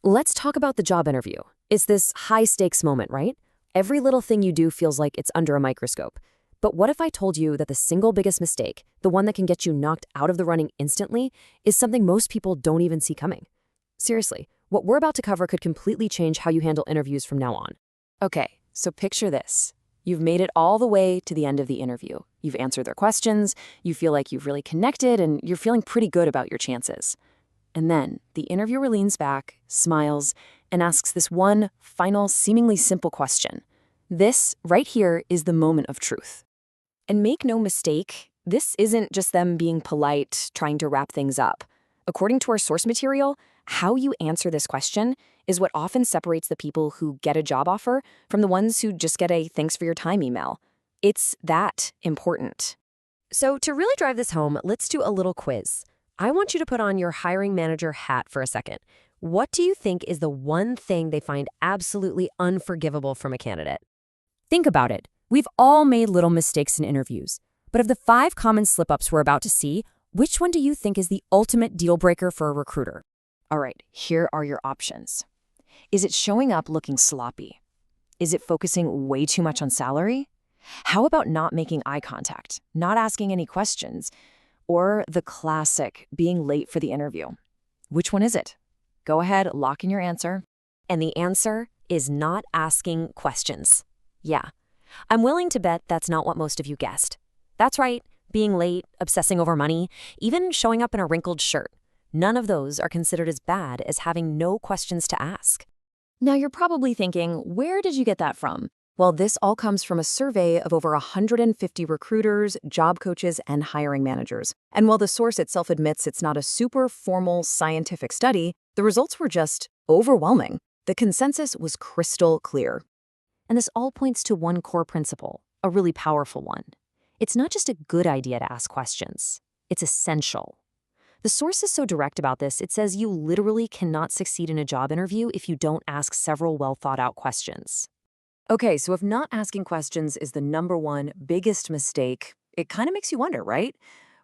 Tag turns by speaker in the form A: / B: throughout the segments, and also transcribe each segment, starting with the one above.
A: Let's talk about the job interview. It's this high-stakes moment, right? Every little thing you do feels like it's under a microscope. But what if I told you that the single biggest mistake, the one that can get you knocked out of the running instantly, is something most people don't even see coming? Seriously, what we're about to cover could completely change how you handle interviews from now on. Okay, so picture this. You've made it all the way to the end of the interview. You've answered their questions, you feel like you've really connected, and you're feeling pretty good about your chances. And then the interviewer leans back, smiles, and asks this one final, seemingly simple question. This, right here, is the moment of truth. And make no mistake, this isn't just them being polite, trying to wrap things up. According to our source material, how you answer this question is what often separates the people who get a job offer from the ones who just get a thanks for your time email. It's that important. So to really drive this home, let's do a little quiz. I want you to put on your hiring manager hat for a second. What do you think is the one thing they find absolutely unforgivable from a candidate? Think about it. We've all made little mistakes in interviews. But of the 5 common slip-ups we're about to see, which one do you think is the ultimate deal breaker for a recruiter? All right, here are your options. Is it showing up looking sloppy? Is it focusing way too much on salary? How about not making eye contact, not asking any questions? Or the classic, being late for the interview? Which one is it? Go ahead, lock in your answer. And the answer is not asking questions. Yeah, I'm willing to bet that's not what most of you guessed. That's right, being late, obsessing over money, even showing up in a wrinkled shirt. None of those are considered as bad as having no questions to ask. Now you're probably thinking, where did you get that from? Well, this all comes from a survey of over 150 recruiters, job coaches, and hiring managers. And while the source itself admits it's not a super formal scientific study, the results were just overwhelming. The consensus was crystal clear. And this all points to one core principle, a really powerful one. It's not just a good idea to ask questions. It's essential. The source is so direct about this, it says you literally cannot succeed in a job interview if you don't ask several well-thought-out questions. Okay, so if not asking questions is the #1 biggest mistake, it kind of makes you wonder, right?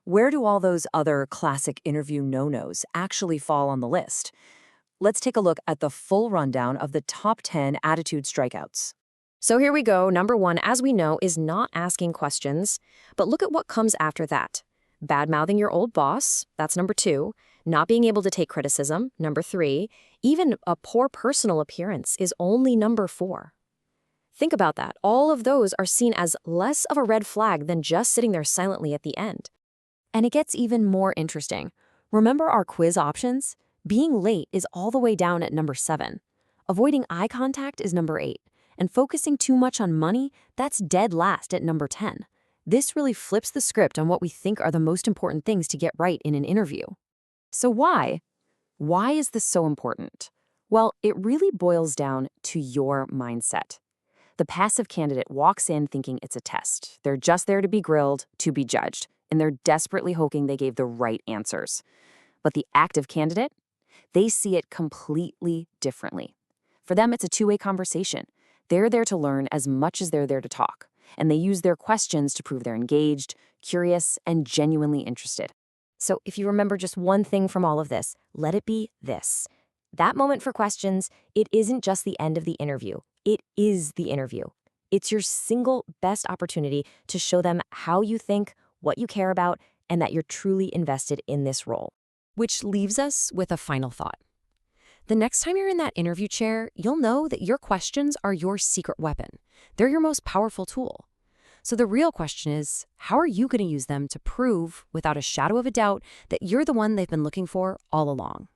A: Where do all those other classic interview no-nos actually fall on the list? Let's take a look at the full rundown of the top 10 attitude strikeouts. So here we go. #1, as we know, is not asking questions. But look at what comes after that. Bad-mouthing your old boss, that's #2. Not being able to take criticism, #3. Even a poor personal appearance is only #4. Think about that. All of those are seen as less of a red flag than just sitting there silently at the end. And it gets even more interesting. Remember our quiz options? Being late is all the way down at #7. Avoiding eye contact is #8. And focusing too much on money, that's dead last at #10. This really flips the script on what we think are the most important things to get right in an interview. So why? Why is this so important? Well, it really boils down to your mindset. The passive candidate walks in thinking it's a test. They're just there to be grilled, to be judged, and they're desperately hoping they gave the right answers. But the active candidate, they see it completely differently. For them, it's a two-way conversation. They're there to learn as much as they're there to talk, and they use their questions to prove they're engaged, curious, and genuinely interested. So if you remember just one thing from all of this, let it be this. That moment for questions, it isn't just the end of the interview. It is the interview. It's your single best opportunity to show them how you think, what you care about, and that you're truly invested in this role. Which leaves us with a final thought. The next time you're in that interview chair, you'll know that your questions are your secret weapon. They're your most powerful tool. So the real question is, how are you going to use them to prove, without a shadow of a doubt, that you're the one they've been looking for all along?